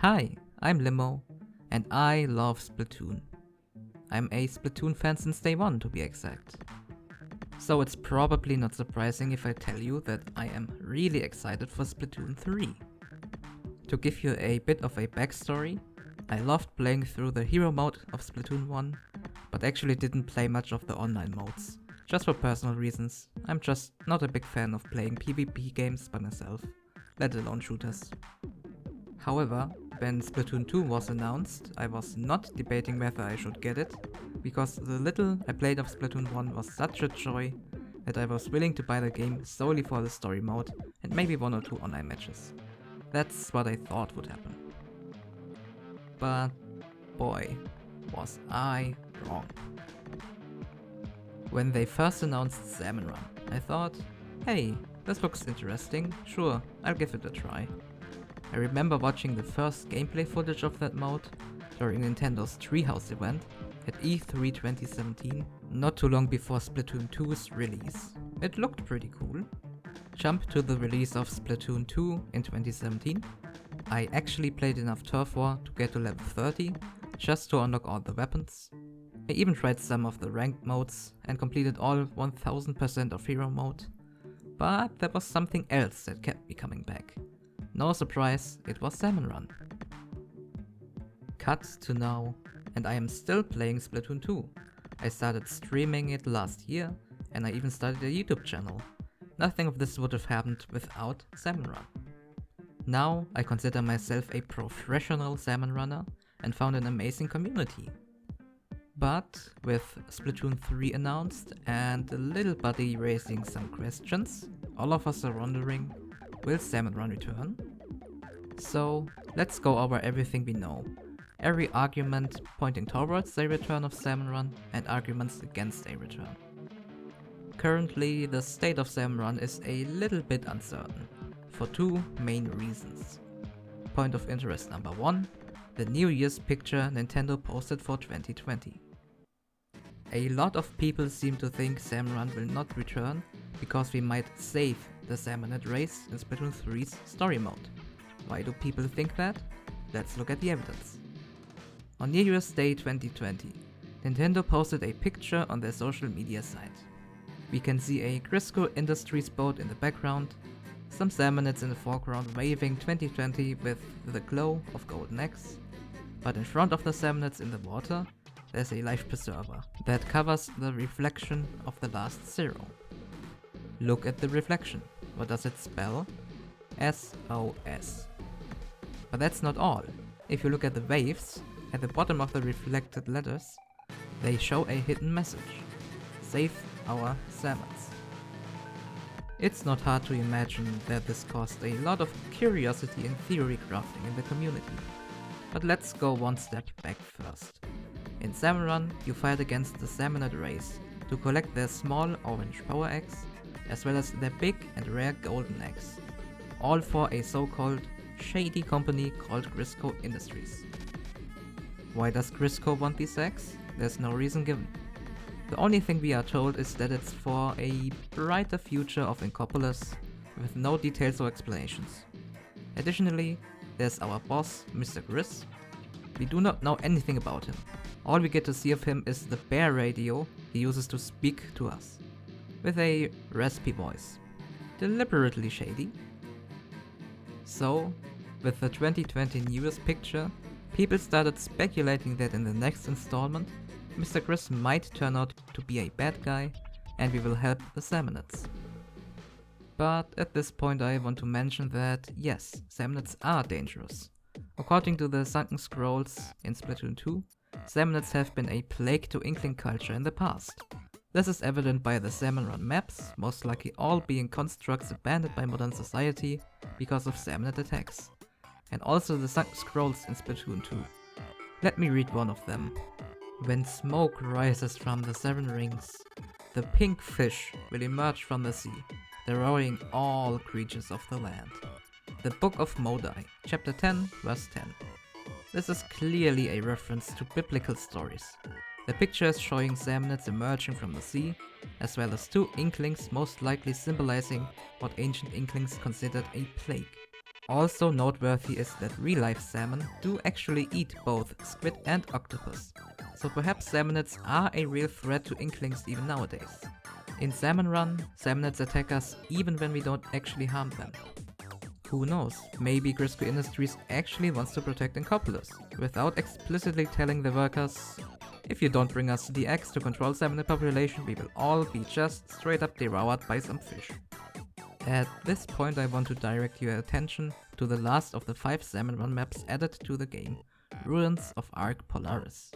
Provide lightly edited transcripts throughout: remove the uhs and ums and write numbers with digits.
Hi, I'm Limo, and I love Splatoon. I'm a Splatoon fan since day one, to be exact. So it's probably not surprising if I tell you that I am really excited for Splatoon 3. To give you a bit of a backstory, I loved playing through the hero mode of Splatoon 1, but actually didn't play much of the online modes. Just for personal reasons, I'm just not a big fan of playing PvP games by myself, let alone shooters. However, when Splatoon 2 was announced, I was not debating whether I should get it, because the little I played of Splatoon 1 was such a joy that I was willing to buy the game solely for the story mode and maybe 1 or 2 online matches. That's what I thought would happen. But boy, was I wrong. When they first announced Salmon Run, I thought, hey, this looks interesting, sure, I'll give it a try. I remember watching the first gameplay footage of that mode during Nintendo's Treehouse event at E3 2017, not too long before Splatoon 2's release. It looked pretty cool. Jump to the release of Splatoon 2 in 2017. I actually played enough Turf War to get to level 30, just to unlock all the weapons. I even tried some of the ranked modes and completed all 1000% of hero mode. But there was something else that kept me coming back. No surprise, it was Salmon Run. Cut to now, and I am still playing Splatoon 2. I started streaming it last year, and I even started a YouTube channel. Nothing of this would have happened without Salmon Run. Now I consider myself a professional salmon runner and found an amazing community. But with Splatoon 3 announced and the little buddy raising some questions, all of us are wondering, will Salmon Run return? So let's go over everything we know. Every argument pointing towards a return of Salmon Run and arguments against a return. Currently, the state of Salmon Run is a little bit uncertain, for 2 main reasons. Point of interest number 1, the New Year's picture Nintendo posted for 2020. A lot of people seem to think Salmon Run will not return because we might save the Salmonid race in Splatoon 3's story mode. Why do people think that? Let's look at the evidence. On New Year's Day 2020, Nintendo posted a picture on their social media site. We can see a Crisco Industries boat in the background, some Salmonids in the foreground waving 2020 with the glow of golden eggs, but in front of the Salmonids in the water, there's a life preserver that covers the reflection of the last 0. Look at the reflection. What does it spell? SOS. But that's not all. If you look at the waves, at the bottom of the reflected letters, they show a hidden message. Save our salmons. It's not hard to imagine that this caused a lot of curiosity and theory crafting in the community. But let's go one step back first. In Salmon Run, you fight against the Salmonid race to collect their small orange power eggs, as well as their big and rare golden eggs, all for a so-called shady company called Crisco Industries. Why does Crisco want these eggs? There's no reason given. The only thing we are told is that it's for a brighter future of Inkopolis, with no details or explanations. Additionally, there's our boss, Mr. Gris. We do not know anything about him. All we get to see of him is the bear radio he uses to speak to us, with a raspy voice. Deliberately shady. So, with the 2020 New Year's picture, people started speculating that in the next installment, Mr. Gris might turn out to be a bad guy and we will help the Salmonids. But at this point I want to mention that yes, Salmonids are dangerous. According to the Sunken Scrolls in Splatoon 2, Salmonids have been a plague to Inkling culture in the past. This is evident by the Salmon Run maps, most likely all being constructs abandoned by modern society because of Salmonid attacks. And also the Sunken Scrolls in Splatoon 2. Let me read one of them. When smoke rises from the 7 rings, the pink fish will emerge from the sea, devouring all creatures of the land. The Book of Modai, chapter 10, verse 10. This is clearly a reference to biblical stories. The picture is showing Salmonids emerging from the sea, as well as 2 Inklings most likely symbolizing what ancient Inklings considered a plague. Also noteworthy is that real-life salmon do actually eat both squid and octopus, so perhaps salmonids are a real threat to inklings even nowadays. In Salmon Run, salmonids attack us even when we don't actually harm them. Who knows, maybe Grisco Industries actually wants to protect Inkopolis, without explicitly telling the workers, if you don't bring us the eggs to control salmonid population, we will all be just straight up devoured by some fish. At this point I want to direct your attention to the last of the 5 Salmon Run maps added to the game, Ruins of Ark Polaris.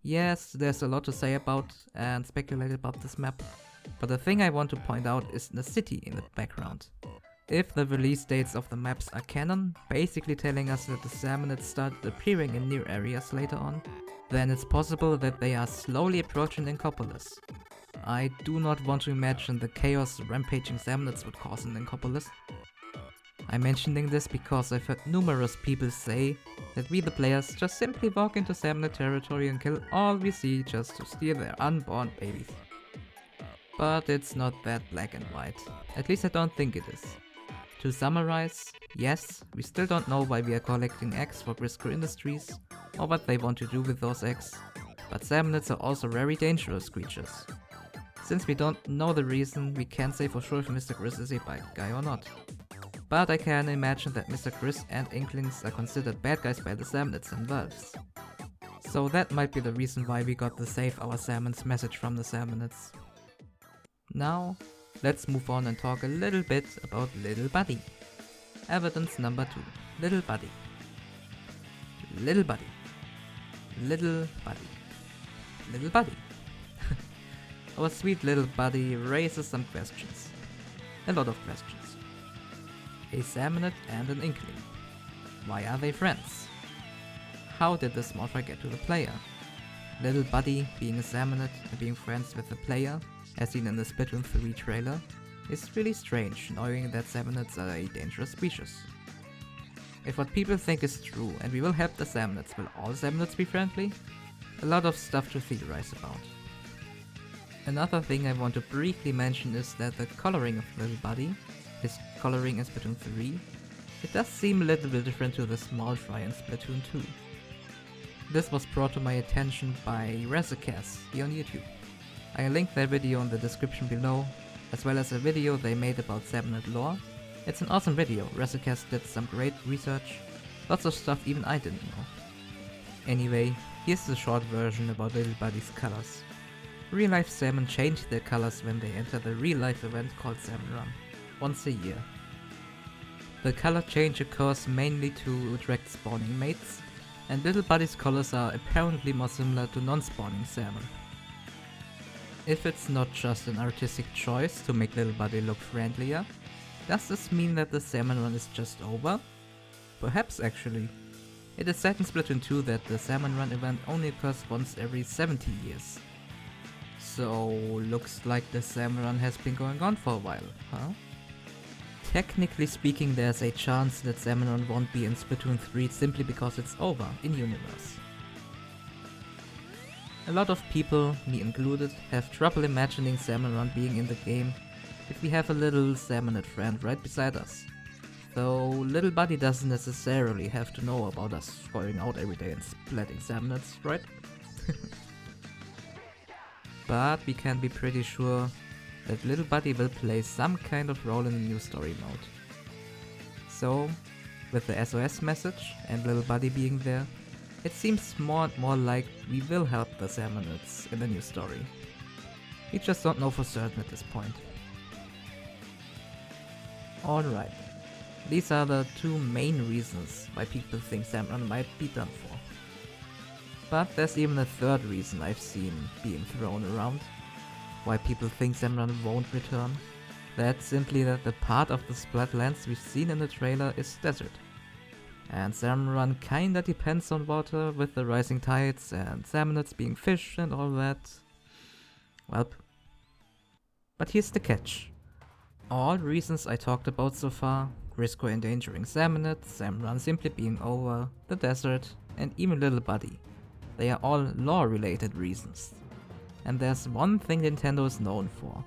Yes, there's a lot to say about and speculate about this map, but the thing I want to point out is the city in the background. If the release dates of the maps are canon, basically telling us that the salmonids started appearing in near areas later on, then it's possible that they are slowly approaching Inkopolis. I do not want to imagine the chaos rampaging salmonids would cause in Inkopolis. I'm mentioning this because I've heard numerous people say that we the players just simply walk into salmonid territory and kill all we see just to steal their unborn babies. But it's not that black and white. At least I don't think it is. To summarize, yes, we still don't know why we are collecting eggs for Grisco Industries, or what they want to do with those eggs, but salmonids are also very dangerous creatures. Since we don't know the reason, we can't say for sure if Mr. Gris is a bad guy or not. But I can imagine that Mr. Gris and Inklings are considered bad guys by the salmonids themselves. So that might be the reason why we got the save our salmons message from the salmonids. Now, let's move on and talk a little bit about Little Buddy. Evidence number 2. Little Buddy. Little Buddy. Little Buddy. Little Buddy. Our sweet little buddy raises some questions. A lot of questions. A salmonid and an inkling. Why are they friends? How did the small fry get to the player? Little Buddy being a salmonid and being friends with the player, as seen in the Splatoon 3 trailer, is really strange, knowing that salmonids are a dangerous species. If what people think is true and we will help the salmonids, will all salmonids be friendly? A lot of stuff to theorize about. Another thing I want to briefly mention is that the coloring of Little Buddy, his coloring in Splatoon 3, it does seem a little bit different to the small fry in Splatoon 2. This was brought to my attention by rassicas here on YouTube. I linked their video in the description below, as well as a video they made about Salmonid lore. It's an awesome video, rassicas did some great research, lots of stuff even I didn't know. Anyway, here's the short version about Little Buddy's colors. Real-life salmon change their colors when they enter the real-life event called Salmon Run, once a year. The color change occurs mainly to attract spawning mates, and Little Buddy's colors are apparently more similar to non-spawning salmon. If it's not just an artistic choice to make Little Buddy look friendlier, does this mean that the Salmon Run is just over? Perhaps actually. It is said in Splatoon 2 that the Salmon Run event only occurs once every 70 years. So, looks like the Salmon Run has been going on for a while, huh? Technically speaking, there's a chance that Salmon Run won't be in Splatoon 3 simply because it's over in-universe. A lot of people, me included, have trouble imagining Salmon Run being in the game if we have a little salmonid friend right beside us. Though Little Buddy doesn't necessarily have to know about us going out every day and splatting salmonids, right? But we can be pretty sure that Little Buddy will play some kind of role in the new story mode. So, with the SOS message and Little Buddy being there, it seems more and more like we will help the salmonids in the new story. We just don't know for certain at this point. Alright, these are the 2 main reasons why people think Salmon Run might be done for. But there's even a third reason I've seen being thrown around why people think Salmon Run won't return. That's simply that the part of the Splatlands we've seen in the trailer is desert. And Salmon Run kinda depends on water with the rising tides and salmonids being fish and all that. Welp. But here's the catch. All reasons I talked about so far, Grisco endangering salmonids, Salmon Run simply being over, the desert, and even Little Buddy, they are all lore-related reasons. And there's one thing Nintendo is known for.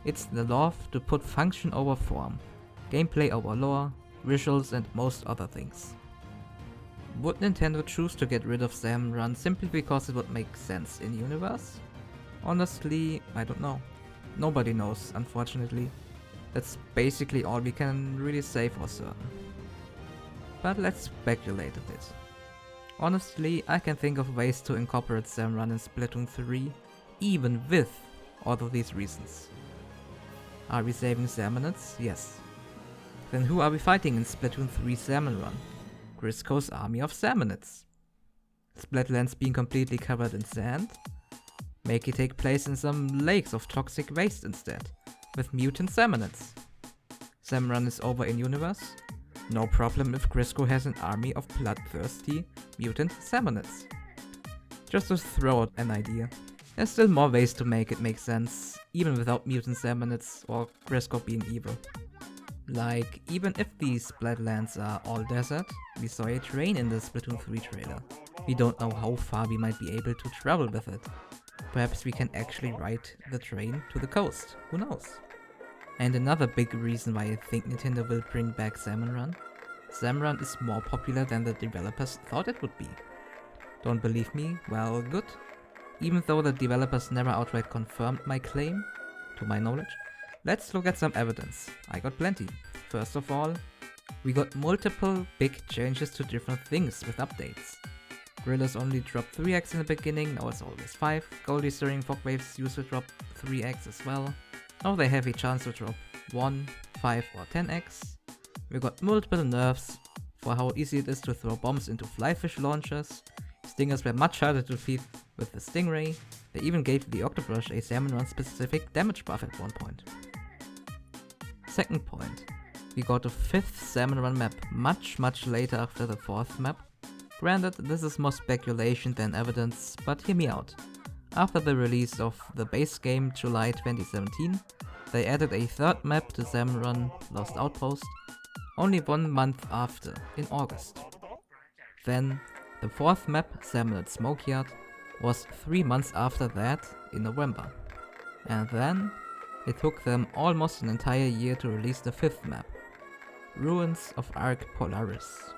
It's the love to put function over form, gameplay over lore, visuals and most other things. Would Nintendo choose to get rid of Salmon Run simply because it would make sense in universe? Honestly, I don't know. Nobody knows, unfortunately. That's basically all we can really say for certain. But let's speculate a bit. Honestly, I can think of ways to incorporate Salmon Run in Splatoon 3, even with all of these reasons. Are we saving Salmonids? Yes. Then who are we fighting in Splatoon 3 Salmon Run? Grisco's army of Salmonids. Splatlands being completely covered in sand? Make it take place in some lakes of toxic waste instead, with mutant Salmonids. Salmon Run is over in universe? No problem if Grisco has an army of bloodthirsty mutant Salmonids. Just to throw out an idea. There's still more ways to make it make sense, even without mutant Salmonids or Grisco being evil. Like, even if these Splatlands are all desert, we saw a train in the Splatoon 3 trailer. We don't know how far we might be able to travel with it. Perhaps we can actually ride the train to the coast, who knows? And another big reason why I think Nintendo will bring back Salmon Run. Salmon Run is more popular than the developers thought it would be. Don't believe me? Well, good. Even though the developers never outright confirmed my claim, to my knowledge, let's look at some evidence. I got plenty. First of all, we got multiple big changes to different things with updates. Gorillas only dropped 3x in the beginning, now it's always 5. Goldies during Fog Waves used to drop 3x as well. Now they have a chance to drop 1, 5 or 10x. We got multiple nerfs for how easy it is to throw bombs into flyfish launchers. Stingers were much harder to defeat with the Stingray. They even gave the Octobrush a Salmon Run specific damage buff at one point. Second point, we got a 5th Salmon Run map much later after the 4th map. Granted, this is more speculation than evidence, but hear me out. After the release of the base game July 2017, they added a 3rd map to Salmon Run Lost Outpost, only 1 month after, in August. Then, the 4th map, Salmonid Smokeyard, was 3 months after that, in November. And then, it took them almost an entire year to release the 5th map, Ruins of Arc Polaris.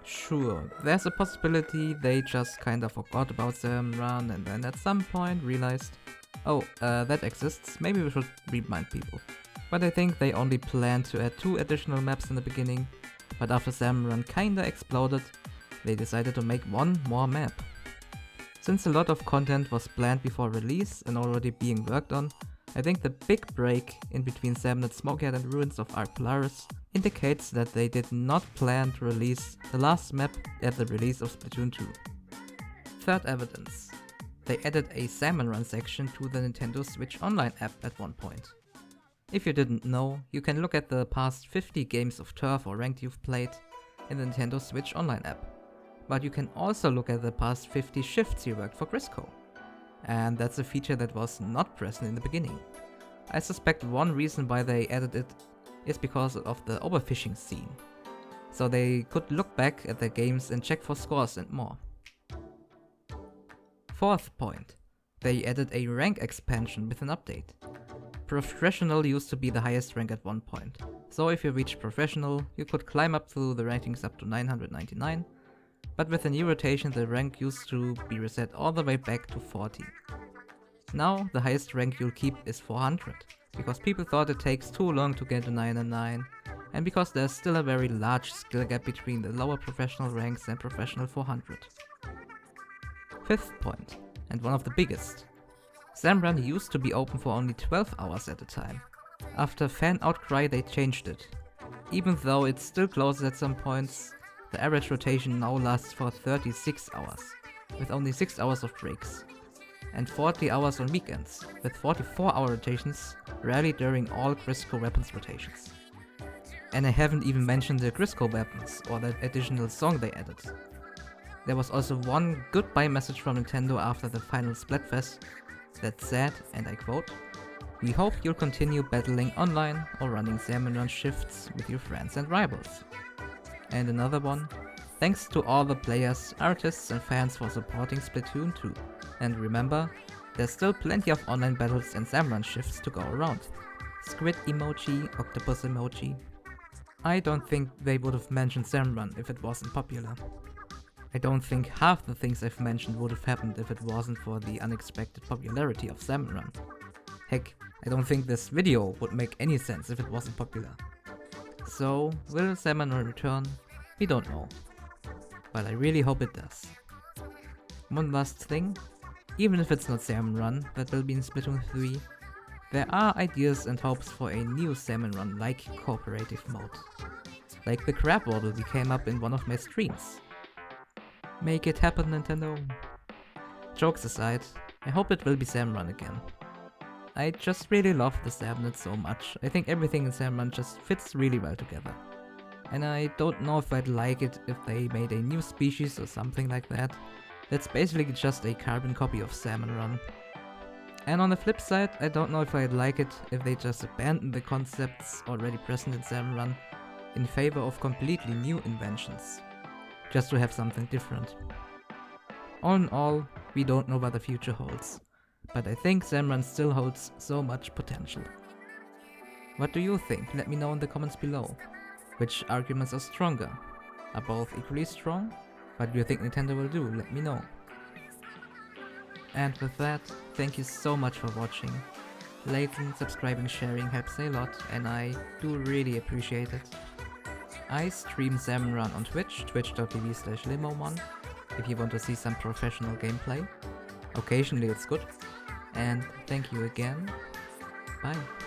Sure, there's a possibility they just kinda forgot about Salmon Run and then at some point realized, oh, that exists, maybe we should remind people. But I think they only planned to add 2 additional maps in the beginning, but after Salmon Run kinda exploded, they decided to make 1 more map. Since a lot of content was planned before release and already being worked on, I think the big break in between Salmonid Smokeyard and Ruins of Arc Polaris indicates that they did not plan to release the last map at the release of Splatoon 2. Third evidence. They added a Salmon Run section to the Nintendo Switch Online app at one point. If you didn't know, you can look at the past 50 games of Turf or Ranked you've played in the Nintendo Switch Online app. But you can also look at the past 50 shifts you worked for Grisco. And that's a feature that was not present in the beginning. I suspect one reason why they added it is because of the overfishing scene. So they could look back at their games and check for scores and more. Fourth point. They added a rank expansion with an update. Professional used to be the highest rank at one point. So if you reached Professional, you could climb up through the rankings up to 999. But with the new rotation, the rank used to be reset all the way back to 40. Now, the highest rank you'll keep is 400, because people thought it takes too long to get to 999, and because there's still a very large skill gap between the lower professional ranks and professional 400. Fifth point, and one of the biggest. Salmon Run used to be open for only 12 hours at a time. After fan outcry they changed it. Even though it still closes at some points, the average rotation now lasts for 36 hours, with only 6 hours of breaks, and 40 hours on weekends, with 44-hour rotations, rarely during all Grisco weapons rotations. And I haven't even mentioned the Grisco weapons, or the additional song they added. There was also one goodbye message from Nintendo after the final Splatfest that said, and I quote, "We hope you'll continue battling online or running Salmon Run shifts with your friends and rivals." And another one, "Thanks to all the players, artists and fans for supporting Splatoon 2. And remember, there's still plenty of online battles and Salmon Run shifts to go around." Squid emoji, octopus emoji. I don't think they would have mentioned Salmon Run if it wasn't popular. I don't think half the things I've mentioned would have happened if it wasn't for the unexpected popularity of Salmon Run. Heck, I don't think this video would make any sense if it wasn't popular. So, will Salmon Run return? We don't know. But I really hope it does. One last thing, even if it's not Salmon Run that will be in Splatoon 3, there are ideas and hopes for a new Salmon Run-like cooperative mode. Like the crab waddle we came up in one of my streams. Make it happen, Nintendo! Jokes aside, I hope it will be Salmon Run again. I just really love the Salmonid so much. I think everything in Salmon Run just fits really well together. And I don't know if I'd like it if they made a new species or something like that. That's basically just a carbon copy of Salmon Run. And on the flip side, I don't know if I'd like it if they just abandoned the concepts already present in Salmon Run in favor of completely new inventions, just to have something different. All in all, we don't know what the future holds, but I think Salmon Run still holds so much potential. What do you think? Let me know in the comments below. Which arguments are stronger? Are both equally strong? What do you think Nintendo will do? Let me know. And with that, thank you so much for watching. Liking, subscribing, sharing helps a lot, and I do really appreciate it. I stream Salmon Run on Twitch, twitch.tv/limo1, if you want to see some professional gameplay. Occasionally it's good. And thank you again. Bye.